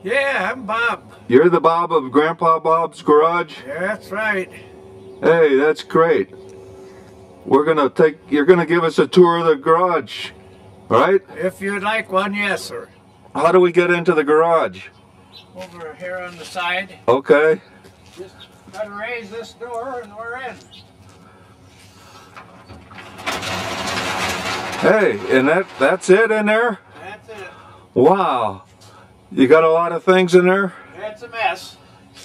Yeah, I'm Bob. You're the Bob of Grandpa Bob's Garage? Yeah, that's right. Hey, that's great. You're gonna give us a tour of the garage, right? If you'd like one, yes, sir. How do we get into the garage? Over here on the side. Okay. Just gotta raise this door and we're in. Hey, and that's it in there? That's it. Wow. You got a lot of things in there? It's a mess.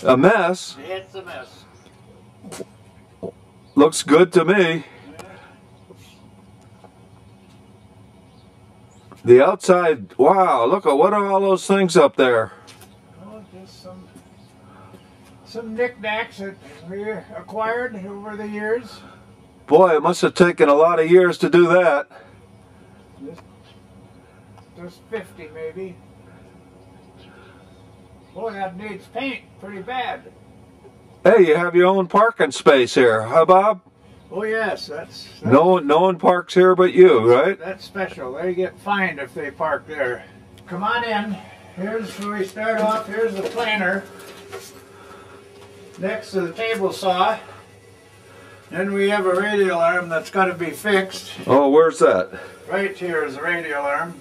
A mess? It's a mess. Looks good to me. The outside, wow, look at what are all those things up there? Oh, just some knickknacks that we acquired over the years. Boy, it must have taken a lot of years to do that. Just 50 maybe. Boy, that needs paint pretty bad. Hey, you have your own parking space here, huh, Bob? Oh yes, that's No one parks here but you, right? that's special. They get fined if they park there. Come on in. Here's where we start off. Here's the planer next to the table saw. Then we have a radial arm that's got to be fixed. Oh, where's that? Right here is the radial arm.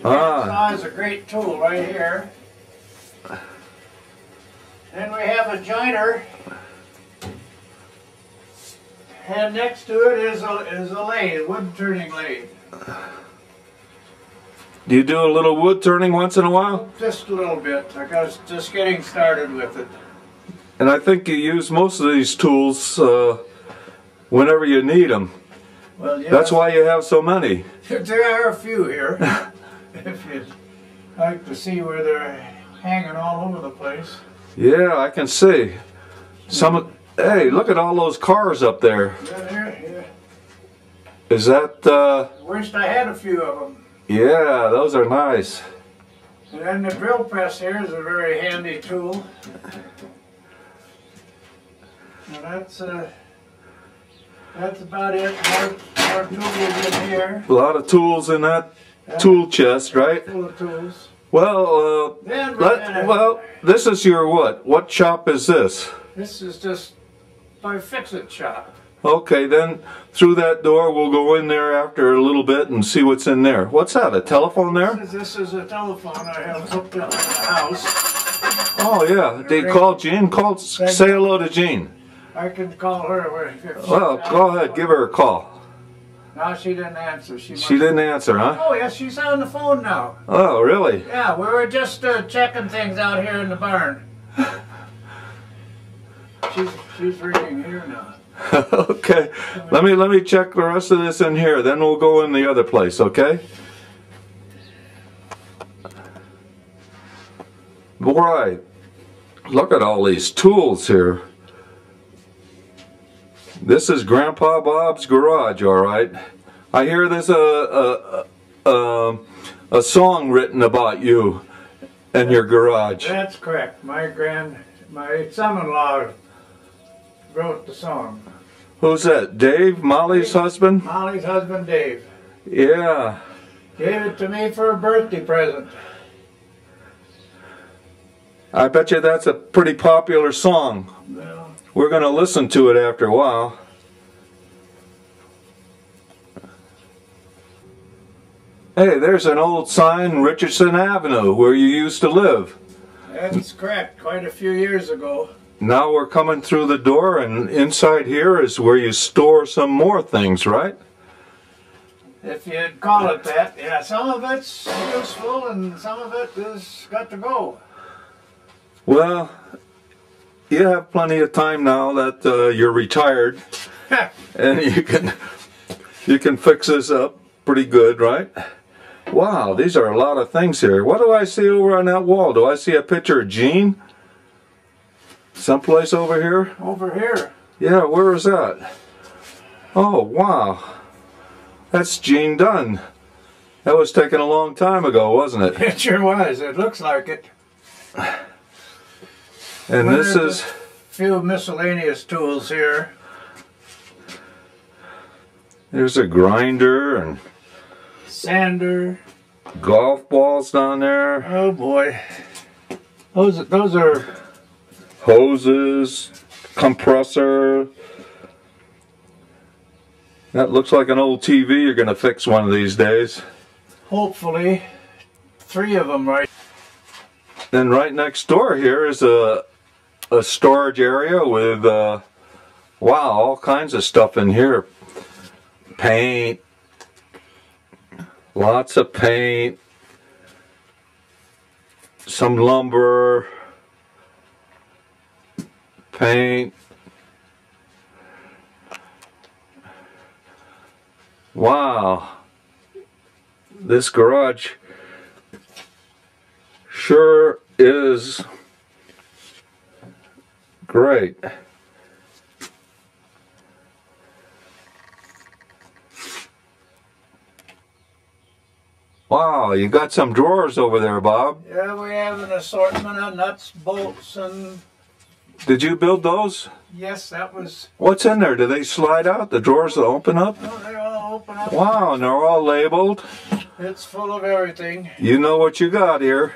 The Ah. saw is a great tool right here. Then we have a joiner. And next to it is a lathe, wood turning lathe. Do you do a little wood turning once in a while? Just a little bit. I was just getting started with it. And I think you use most of these tools whenever you need them. Well, yes, That's why you have so many. there are a few here. If you'd like to see where they're hanging all over the place. Yeah, I can see. Hey, look at all those cars up there. Yeah. Is that, Wished I had a few of them. yeah, those are nice. And then the drill press here is a very handy tool. And that's about it. More tools in here. A lot of tools in that tool chest, right? Full of tools. Well, Then this is your what? What shop is this? this is just my fix-it shop. Okay, then through that door we'll go in there after a little bit and see what's in there. What's that, a telephone there? This is a telephone I have hooked up in the house. Oh yeah, they call Jean? Say hello to Jean. I can call her. Well, go ahead, give her a call. No, she didn't answer. She Didn't answer, huh? Oh, yes, she's on the phone now. Oh, really? Yeah, we were just checking things out here in the barn. She's ringing here now. Okay, let me check the rest of this in here, then we'll go in the other place, okay? Boy, look at all these tools here. This is Grandpa Bob's Garage, all right. I hear there's a song written about you and your garage. That's correct. My son-in-law wrote the song. Who's that? Dave, Molly's husband? Molly's husband, Dave. Yeah. Gave it to me for a birthday present. I bet you that's a pretty popular song. Well, We're going to listen to it after a while. Hey, there's an old sign, Richardson Avenue, where you used to live. that's correct. Quite a few years ago. Now we're coming through the door, and inside here is where you store some more things, right? If you'd call it that. Yeah, some of it's useful and some of it is got to go. Well, you have plenty of time now that you're retired, and you can fix this up pretty good, right? Wow, these are a lot of things here. What do I see over on that wall? Do I see a picture of Jean? Someplace over here? Over here. Yeah, where is that? Oh, wow. That's Jean Dunn. That was taken a long time ago, wasn't it? It sure was. It looks like it. And Well, this there's is... a few miscellaneous tools here. There's a grinder and... Sander. Golf balls down there. Oh boy. Those are Hoses, compressor. That looks like an old TV you're going to fix one of these days. hopefully 3 of them right. Then right next door here is a storage area with, wow, all kinds of stuff in here. Paint. Lots of paint. Some lumber. Paint. Wow. This garage sure is great. Wow, you got some drawers over there, Bob. Yeah, we have an assortment of nuts, bolts, and Did you build those? yes, that was. What's in there? Do they slide out? The drawers will open up? Oh, they all open up. Wow, and they're all labeled. It's full of everything. You know what you got here.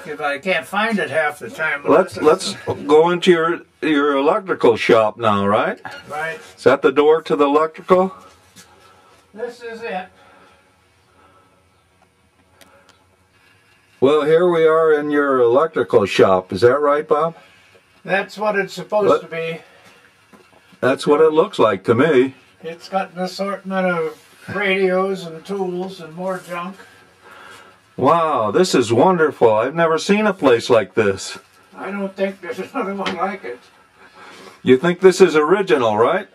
If I can't find it half the time. Let's go into your electrical shop now, right? Right. Is that the door to the electrical? This is it. Well, here we are in your electrical shop. Is that right, Bob? That's what it's supposed to be. That's what it looks like to me. It's got an assortment of radios and tools and more junk. Wow, this is wonderful. I've never seen a place like this. I don't think there's another one like it. You think this is original, right?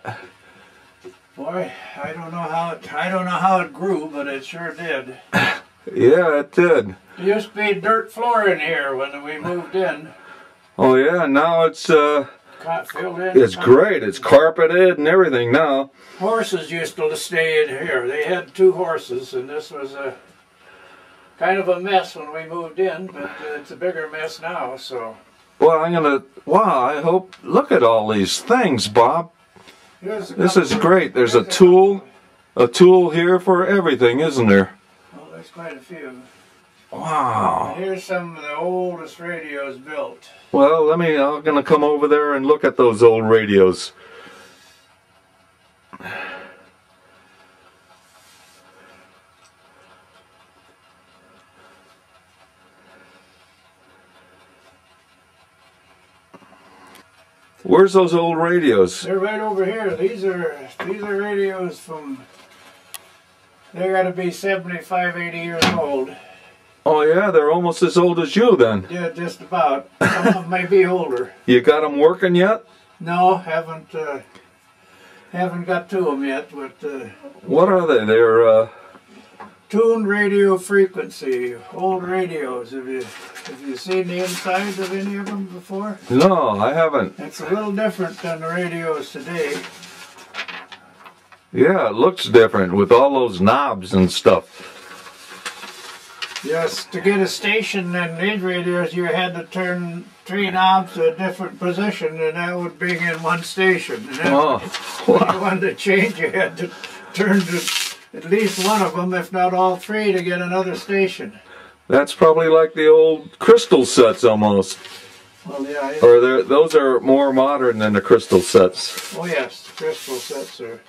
Boy, I don't know how it grew, but it sure did. Yeah, it did. There used to be dirt floor in here when we moved in. Oh yeah, now it's Filled in. it's great. It's carpeted and everything now. Horses used to stay in here. They had 2 horses, and this was a kind of a mess when we moved in, but it's a bigger mess now, so. Well, wow, I hope, look at all these things, Bob. This is great. There's a tool here for everything, isn't there? Oh, there's quite a few. Wow. Here's some of the oldest radios built. Well, I'm gonna come over there and look at those old radios. Where's those old radios? They're right over here. These are radios from. They got to be 75, 80 years old. Oh yeah, they're almost as old as you then. Yeah, just about. Some of them may be older. You got them working yet? No, haven't got to them yet. But what are they? They're tuned radio frequency, old radios. Have you seen the insides of any of them before? No, I haven't. It's a little different than the radios today. Yeah, it looks different with all those knobs and stuff. Yes, to get a station in these radios, you had to turn 3 knobs to a different position, and that would bring in 1 station. And Oh, when you wanted to change, you had to turn to at least one of them, if not all 3, to get another station. that's probably like the old crystal sets almost. Well, yeah. Or those are more modern than the crystal sets. Oh, yes, crystal sets are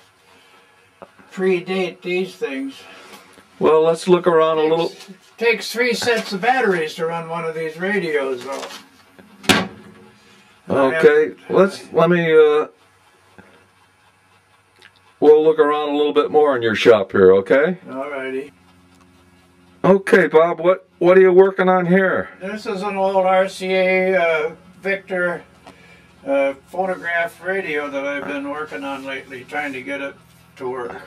predate these things. Well, let's look around a little. Takes 3 sets of batteries to run one of these radios, though. Okay, we'll look around a little bit more in your shop here, okay? Alrighty. Okay, Bob, what are you working on here? This is an old RCA Victor phonograph radio that I've been working on lately, trying to get it to work.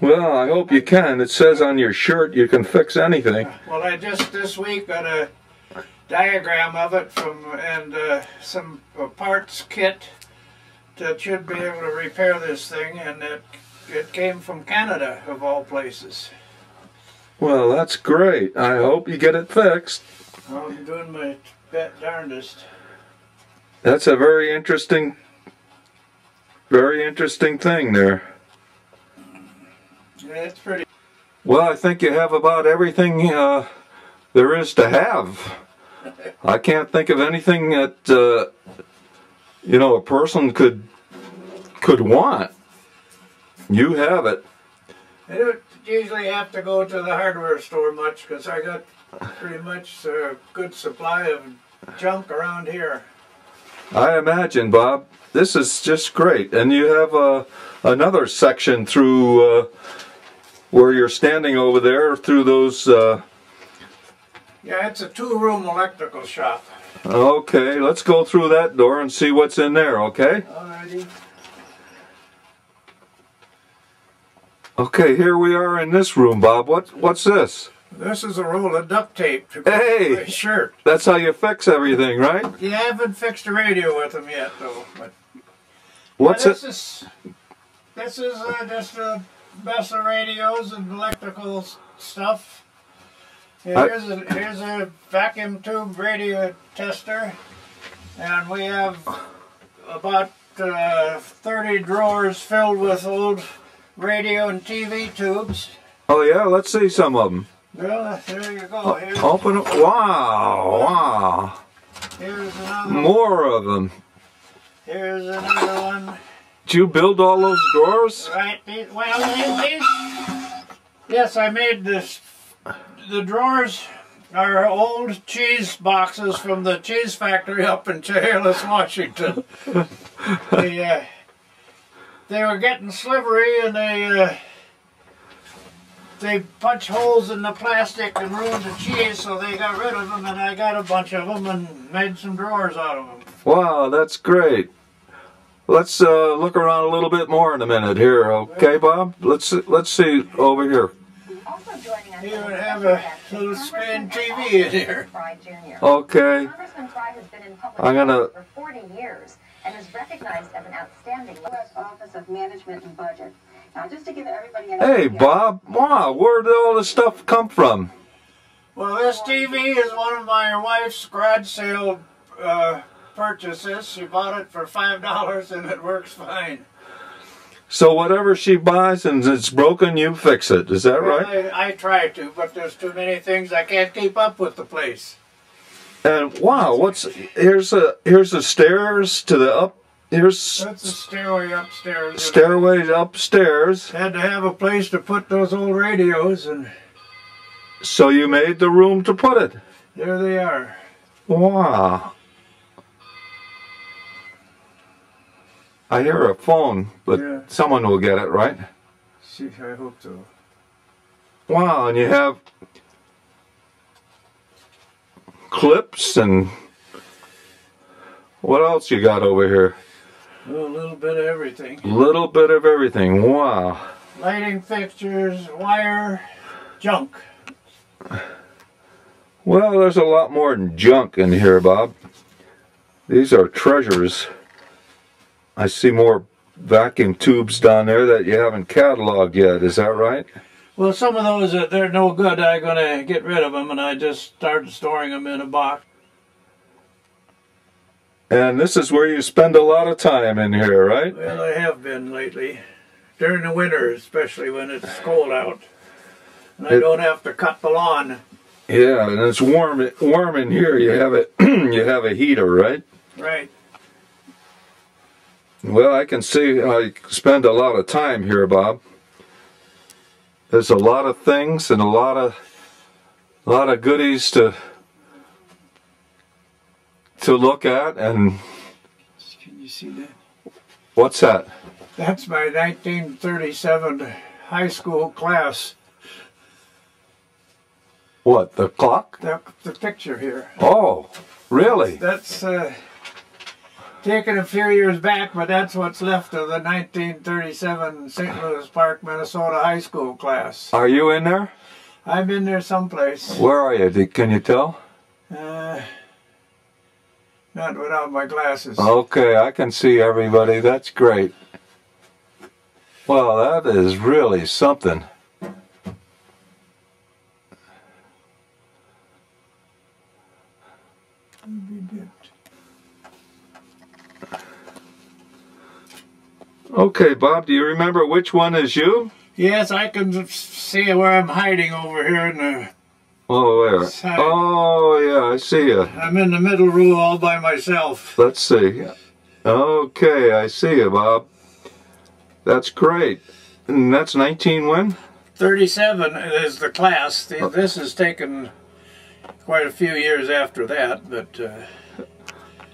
Well, I hope you can. It says on your shirt you can fix anything. Well, I just this week got a diagram of it and some parts kit that should be able to repair this thing, and it came from Canada, of all places. Well, that's great. I hope you get it fixed. I'm doing my darndest. That's a very interesting thing there. Yeah, it's pretty. Well, I think you have about everything there is to have. I can't think of anything that you know, a person could want. You have it. I don't usually have to go to the hardware store much because I got pretty much a good supply of junk around here. I imagine, Bob. This is just great. And you have another section through where you're standing over there through those... Yeah, it's a two-room electrical shop. Okay, let's go through that door and see what's in there, okay? Alrighty. Okay, here we are in this room, Bob. What's this? This is a roll of duct tape to go Hey! on my shirt. That's how you fix everything, right? You haven't fixed a radio with them yet, though. But What's yeah, it? This is just a mess of radios and electrical stuff. Yeah, here's a vacuum tube radio tester, and we have about 30 drawers filled with old radio and TV tubes. Oh yeah, let's see some of them. Well, there you go. Open it. Wow, wow. Here's another. More of them. Here's another one. Did you build all those drawers? Right. Yes, I made this. The drawers are old cheese boxes from the cheese factory up in Chehalis, Washington. They were getting slivery, and they punched holes in the plastic and ruined the cheese, so they got rid of them, and I got a bunch of them and made some drawers out of them. Wow, that's great. Let's look around a little bit more in a minute here, okay, Bob? Let's see over here. You would have a little screen TV in here. Okay. I'm gonna. For 40 years and is recognized as an outstanding U.S. Office of Management and Budget. Now, just to give everybody an Hey, idea, Bob. Wow, where did all this stuff come from? Well, this TV is one of my wife's garage sale purchases. She bought it for $5 and it works fine. So whatever she buys and it's broken, you fix it. Is that right? I try to, but there's too many things. I can't keep up with the place. And wow, here's the stairs to the up. That's a stairway upstairs. Stairway upstairs. Had to have a place to put those old radios, and so you made the room to put it. There they are. Wow. I hear a phone, but yeah. Someone will get it, right? I hope so. Wow, and you have clips and what else you got over here? Well, a little bit of everything. Little bit of everything. Wow. Lighting fixtures, wire, junk. Well, there's a lot more than junk in here, Bob. These are treasures. I see more vacuum tubes down there that you haven't cataloged yet. Is that right? Well, some of those, they're no good. I'm going to get rid of them, and I just started storing them in a box. And this is where you spend a lot of time in here, right? Well, I have been lately. During the winter, especially when it's cold out. And I don't have to cut the lawn. Yeah, and it's warm in here. You have it. You have a heater, right? Right. Well, I can see I spend a lot of time here, Bob. There's a lot of things and a lot of goodies to look at. And can you see that? What's that? That's my 1937 high school class. What, the clock? The picture here. Oh, really? That's taken a few years back, but that's what's left of the 1937 St. Louis Park, Minnesota high school class. Are you in there? I'm in there someplace. Where are you? Can you tell? Not without my glasses. Okay, I can see everybody. That's great. Well, that is really something. Okay, Bob, do you remember which one is you? Yes, I can see where I'm hiding over here in the Oh, where? side. Oh, yeah, I see you. I'm in the middle row all by myself. Let's see. Okay, I see you, Bob. That's great. And that's 19 when? 37 is the class. This has taken quite a few years after that, but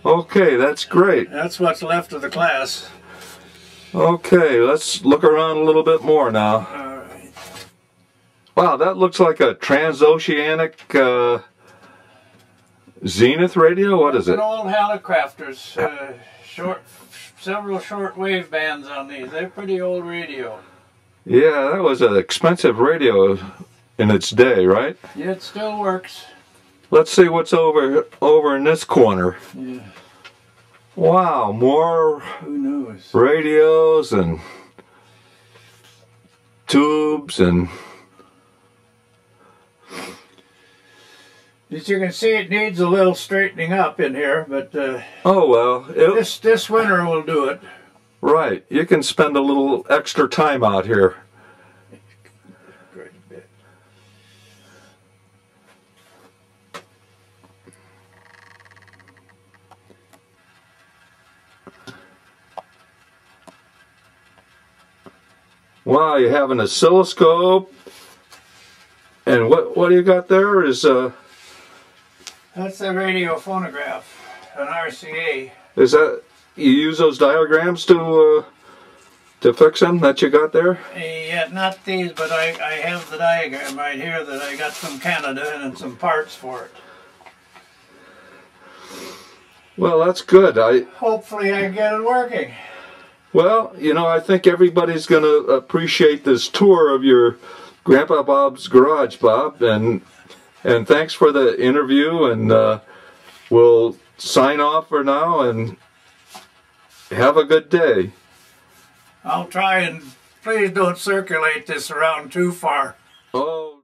Okay, that's great. that's what's left of the class. Okay, let's look around a little bit more now. All right. Wow, that looks like a transoceanic Zenith radio. What is An it? old Hallicrafters, several short wave bands on these. They're pretty old radio. Yeah, that was an expensive radio in its day, right? Yeah, it still works. Let's see what's over in this corner. Yeah. Wow, more Who knows? radios and tubes and As you can see, it needs a little straightening up in here, but oh well, this winter will do it. right. You can spend a little extra time out here. Quite a bit. Wow, you have an oscilloscope, and what do you got there? That's the radio phonograph, an RCA. Is that you use those diagrams to fix them that you got there? Yeah, not these, but I have the diagram right here that I got from Canada and some parts for it. Well, that's good. Hopefully I get it working. Well, you know, I think everybody's going to appreciate this tour of your Grandpa Bob's garage, Bob, and thanks for the interview, and we'll sign off for now, and have a good day. I'll try, and please don't circulate this around too far. Oh.